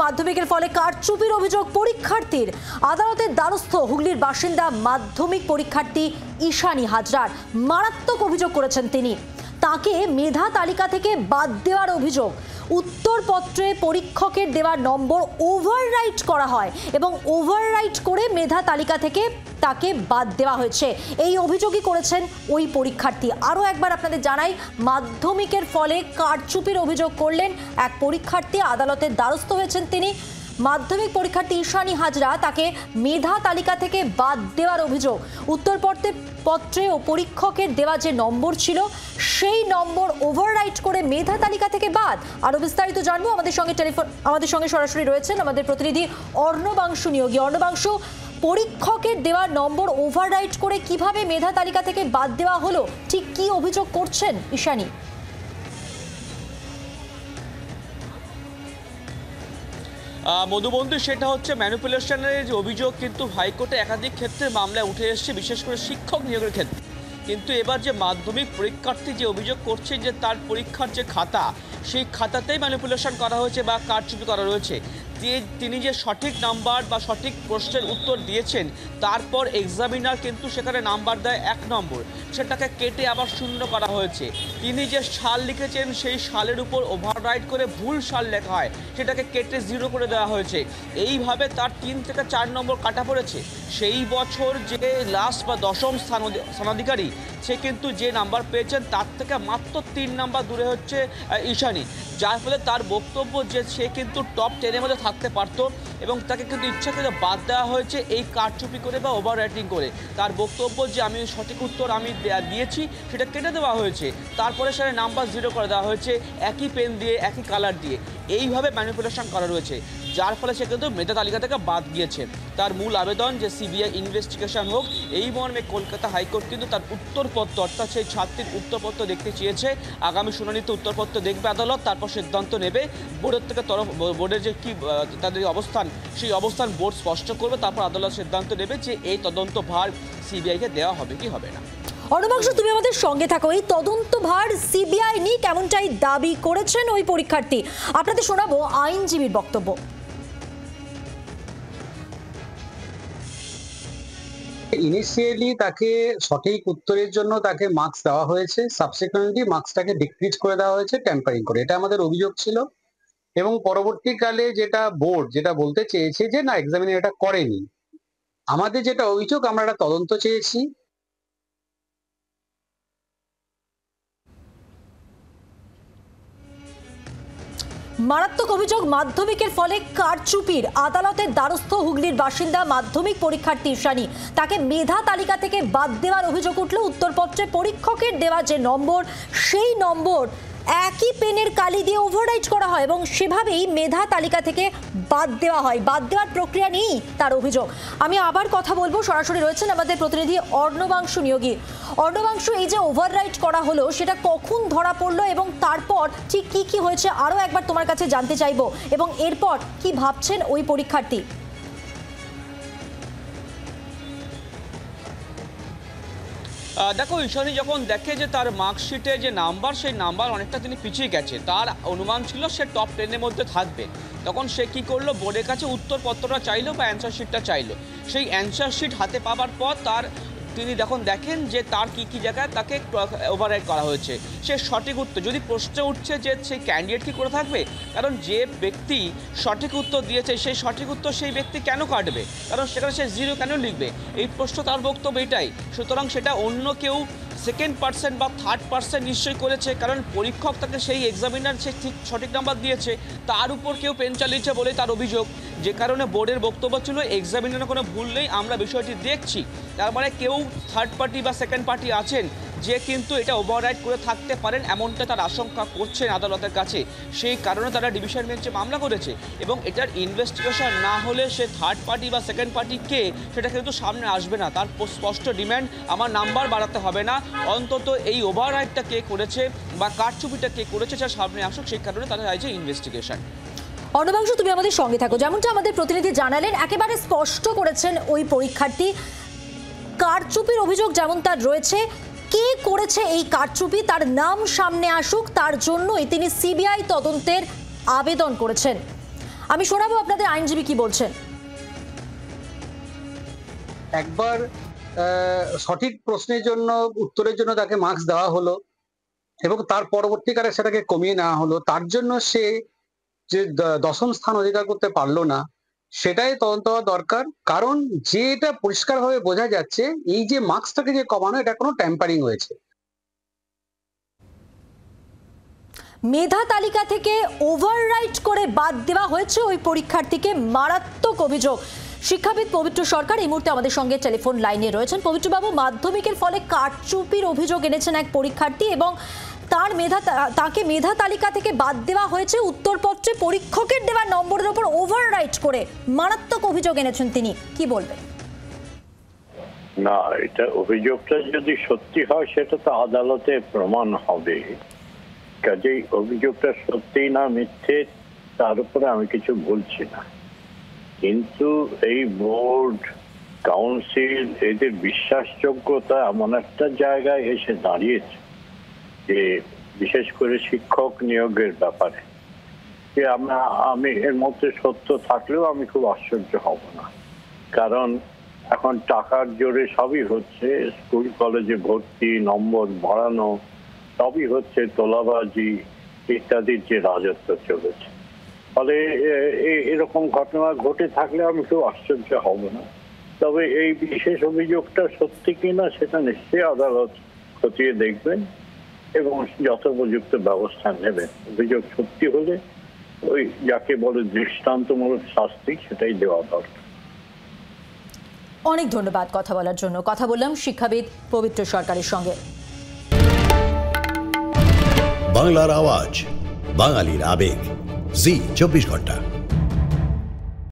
মাধ্যমিকের ফলে কারচুপির অভিযোগ পরীক্ষার্থীর, আদালতের দ্বারস্থ হুগলির বাসিন্দা মাধ্যমিক পরীক্ষার্থী ঈশানী হাজরার। মারাত্মক অভিযোগ করেছেন তিনি। তাকে মেধা তালিকা থেকে বাদ দেওয়ার অভিযোগ। উত্তরপত্রে পরীক্ষকের দেওয়া নম্বর ওভাররাইট করা হয় এবং ওভাররাইট করে মেধা তালিকা থেকে তাকে বাদ দেওয়া হয়েছে, এই অভিযোগই করেছেন ওই পরীক্ষার্থী। আরও একবার আপনাদের জানাই, মাধ্যমিকের ফলে কারচুপির অভিযোগ করলেন এক পরীক্ষার্থী, আদালতের দ্বারস্থ হয়েছেন তিনি। মাধ্যমিক পরীক্ষার্থী ঈশানী হাজরা, তাকে মেধা তালিকা থেকে বাদ দেওয়ার অভিযোগ। উত্তরপত্রে ও পরীক্ষকের দেওয়া যে নম্বর ছিল সেই নম্বর ওভাররাইট করে মেধা তালিকা থেকে বাদ। আরো বিস্তারিত জানবো, আমাদের সঙ্গে সরাসরি রয়েছেন আমাদের প্রতিনিধি অর্ণবাংশু নিয়োগী। অর্ণবাংশু, পরীক্ষকের দেওয়া নম্বর ওভাররাইট করে কিভাবে মেধা তালিকা থেকে বাদ দেওয়া হলো, ঠিক কি অভিযোগ করছেন ঈশানী? মধুবন্ধু, সেটা হচ্ছে ম্যানিপুলেশনের যে অভিযোগ কিন্তু হাইকোর্টে একাধিক ক্ষেত্রে মামলায় উঠে এসেছে, বিশেষ করে শিক্ষক নিয়োগের ক্ষেত্রে। কিন্তু এবার যে মাধ্যমিক পরীক্ষার্থী যে অভিযোগ করছে যে তার পরীক্ষার যে খাতা, সেই খাতাতেই ম্যানিপুলেশন করা হয়েছে বা কারচুপি করা রয়েছে। তিনি যে সঠিক নাম্বার বা সঠিক প্রশ্নের উত্তর দিয়েছেন, তারপর এক্সামিনার কিন্তু সেখানে নাম্বার দেয় 1 নম্বর, সেটাকে কেটে আবার 0 করা হয়েছে। তিনি যে সাল লিখেছেন সেই সালের উপর ওভাররাইট করে ভুল সাল লেখা হয়, সেটাকে কেটে 0 করে দেওয়া হয়েছে। এইভাবে তার 3 থেকে 4 নম্বর কাটা পড়েছে। সেই বছর যে লাস্ট বা 10ম স্থানাধিকারী, সে কিন্তু যে নাম্বার পেয়েছেন তার থেকে মাত্র 3 নাম্বার দূরে হচ্ছে ঈশানী, যার ফলে তার বক্তব্য যে সে কিন্তু টপ 10-এর মধ্যে থাকতে পারতো এবং তাকে কিন্তু ইচ্ছা করে বাদ দেওয়া হয়েছে এই কারচুপি করে বা ওভার রাইটিং করে। তার বক্তব্য যে আমি সঠিক উত্তর আমি দিয়েছি, সেটা কেটে দেওয়া হয়েছে, তারপরে সেটা নাম্বার 0 করে দেওয়া হয়েছে একই পেন দিয়ে, একই কালার দিয়ে। এইভাবে ম্যানিপুলেশন করা রয়েছে, যার ফলে সে কিন্তু মেধা তালিকা থেকে বাদ গিয়েছে। তার মূল আবেদন যে সিবিআই ইনভেস্টিগেশন হোক, এই মর্মে কলকাতা হাইকোর্ট কিন্তু তার উত্তরপত্র, অর্থাৎ সেই ছাত্রীর উত্তরপত্র দেখতে চেয়েছে। আগামী শুনানিতে উত্তরপত্র দেখবে আদালত, তারপর সিদ্ধান্ত নেবে। বোর্ডের থেকে বোর্ডের যে কি তাদের অবস্থান, সেই অবস্থান বোর্ড স্পষ্ট করবে। তারপর আদালত সিদ্ধান্ত নেবে যে এই তদন্ত ভার সিবিআইকে দেওয়া হবে কি হবে না। অর্ণবাংশু, তুমি আমাদের সঙ্গে থাকো। এই তদন্ত ভার সিবিআই নিক, এমনটাই দাবি করেছেন ওই পরীক্ষার্থী। আপনাদের শোনাবো আইনজীবীর বক্তব্য। ইনিশিয়ালি তাকে সঠিক উত্তরের জন্য তাকে মার্কস দেওয়া হয়েছে, সাবসিকুয়েন্টলি মার্কসটাকে ডিক্রিজ করে দেওয়া হয়েছে টেম্পারিং করে, এটা আমাদের অভিযোগ ছিল। এবং পরবর্তীকালে যেটা বোর্ড যেটা বলতে চেয়েছে যে না, এক্সামিনার এটা করেনি। আমাদের যেটা অভিযোগ, আমরা একটা তদন্ত চেয়েছি। মারাত্মক অভিযোগ মাধ্যমিকের ফলে কারচুপির, আদালতের দ্বারস্থ হুগলির বাসিন্দা মাধ্যমিক পরীক্ষার্থী ঈশানী। তাকে মেধা তালিকা থেকে বাদ দেওয়ার অভিযোগ উঠল। উত্তরপত্রে পরীক্ষকের দেওয়া যে নম্বর, সেই নম্বর একই পেনের কালি দিয়ে ওভাররাইট করা হয় এবং সেভাবেই মেধা তালিকা থেকে বাদ দেওয়া হয়। বাদ দেওয়ার প্রক্রিয়া নেই তার অভিযোগ। আমি আবার কথা বলবো, সরাসরি রয়েছেন আমাদের প্রতিনিধি অর্ণবাংশু নিয়োগী। অর্ণবাংশু, এই যে ওভাররাইট করা হলো, সেটা কখন ধরা পড়লো এবং তারপর ঠিক কি কি হয়েছে আরও একবার তোমার কাছে জানতে চাইবো, এবং এরপর কি ভাবছেন ওই পরীক্ষার্থী? দেখো, ঈশানী যখন দেখে যে তার মার্কশিটে যে নাম্বার, সেই নাম্বার অনেকটা তিনি পিছিয়ে গেছে, তার অনুমান ছিল সে টপ 10-এর মধ্যে থাকবে, তখন সে কি করলো, বোর্ডের কাছে উত্তরপত্রটা চাইলো বা অ্যান্সার শিটটা চাইলো। সেই অ্যান্সার শিট হাতে পাওয়ার পর তিনি দেখেন যে তার কি জায়গায় তাকে ওভাররাইট করা হয়েছে। সে সঠিক উত্তর, যদি প্রশ্ন উঠছে যে সেই ক্যান্ডিডেট কি করে থাকবে, কারণ যে ব্যক্তি সঠিক উত্তর দিয়েছে সেই সঠিক উত্তর সেই ব্যক্তি কেন কাটবে, কারণ সেখানে সে 0 কেন লিখবে, এই প্রশ্ন তার বক্তব্য এটাই। সুতরাং সেটা অন্য কেউ সেকেন্ড পার্সন বা থার্ড পার্সন নিশ্চয়ই করেছে, কারণ পরীক্ষক তাকে সেই এক্সামিনার সে ঠিক সঠিক নাম্বার দিয়েছে, তার উপর কেউ পেন চালিয়েছে বলে তার অভিযোগ। যে কারণে বোর্ডের বক্তব্য ছিল এক্সামিনারের কোনো ভুল নেই, আমরা বিষয়টি দেখছি। তার মানে কেউ থার্ড পার্টি বা সেকেন্ড পার্টি আছেন যে কিন্তু এটা ওভাররাইট করে থাকতে পারেন, এমনটা তার আশঙ্কা করছেন আদালতের কাছে। সেই কারণে তারা ডিভিশন বেঞ্চে মামলা করেছে এবং এটার ইনভেস্টিগেশন না হলে সে থার্ড পার্টি বা সেকেন্ড পার্টি কে, সেটা কিন্তু সামনে আসবে না। তার স্পষ্ট ডিম্যান্ড, আমার নাম্বার বাড়াতে হবে না, অন্তত এই ওভাররাইটটা কে করেছে বা কারচুপিটা কে করেছে সেটা সামনে আসুক, সেই কারণে তারা চাইছে ইনভেস্টিগেশন। অর্ণবাংশু, তুমি আমাদের সঙ্গে থাকো। যেমনটা আমাদের প্রতিনিধি জানালেন, একেবারে স্পষ্ট করেছেন ওই পরীক্ষার্থী, কারচুপির অভিযোগ যেমন তার রয়েছে, কে করেছে এই কারচুপি তার নাম সামনে আসুক, তার জন্যই তিনি সিবিআই তদন্তের আবেদন করেছেন। আমি শোনাবো আপনাদের আইনজীবী কি বলছেন। একবার সঠিক প্রশ্নের জন্য উত্তরের জন্য তাকে মার্কস দেওয়া হলো এবং তার পরবর্তীকালে সেটাকে কমিয়ে নেওয়া হলো, তার জন্য সে যে দশম স্থান অধিকার করতে পারলো না, সেটাই তদন্ত হওয়া দরকার। কারণ যে এটা পরিষ্কারভাবে বোঝা যাচ্ছে এই যে মার্কসটাকে যে কমানো, এটা কোনো ট্যাম্পারিং হয়েছে। মেধা তালিকা থেকে ওভাররাইট করে বাদ দেওয়া হয়েছে ওই পরীক্ষার্থীকে, মারাত্মক অভিযোগ। শিক্ষাবিদ পবিত্র সরকার এই মুহূর্তে আমাদের সঙ্গে টেলিফোন লাইনে রয়েছেন। পবিত্রবাবু, মাধ্যমিকের ফলে কারচুপির অভিযোগ এনেছেন এক পরীক্ষার্থী এবং তাকে মেধা তালিকা থেকে বাদ দেওয়া হয়েছে উত্তরপত্রে পরীক্ষকের দেওয়া নম্বরের উপর ওভাররাইট করে। মারাত্মক অভিযোগ এনেছেন তিনি, কি বলবেন? না, এটা অভিযোগটা যদি সত্যি হয় সেটা তো আদালতে প্রমাণ হবে। কাজেই অভিযোগটা সত্যি না মিথ্যে তার উপরে আমি কিছু বলছি না, কিন্তু এই বোর্ড কাউন্সিল এদের বিশ্বাসযোগ্যতা এমন একটা জায়গায় এসে দাঁড়িয়েছে যে বিশেষ করে শিক্ষক নিয়োগের ব্যাপারে যে আমি এর মধ্যে সত্য থাকলেও আমি খুব আশ্চর্য হব না। কারণ এখন টাকার জোরে সবই হচ্ছে, স্কুল কলেজে ভর্তি, নম্বর বাড়ানো, সবই হচ্ছে তোলাবাজি ইত্যাদির যে রাজত্ব চলেছে। ফলে এরকম ঘটনা ঘটে থাকলে আমি খুব আশ্চর্য হব না। তবে এই বিশেষ অভিযোগটা সত্যি কিনা সেটা নিশ্চয়ই আদালত খতিয়ে দেখবেন এবং যথোপযুক্ত ব্যবস্থা নেবেন। অভিযোগ সত্যি হলে ওই যাকে বলে দৃষ্টান্তমূলক শাস্তি সেটাই দেওয়া দরকার। অনেক ধন্যবাদ কথা বলার জন্য। কথা বললাম শিক্ষাবিদ পবিত্র সরকারের সঙ্গে। বাংলার আওয়াজ, বাঙালির আবেগ, জি 24 ঘন্টা।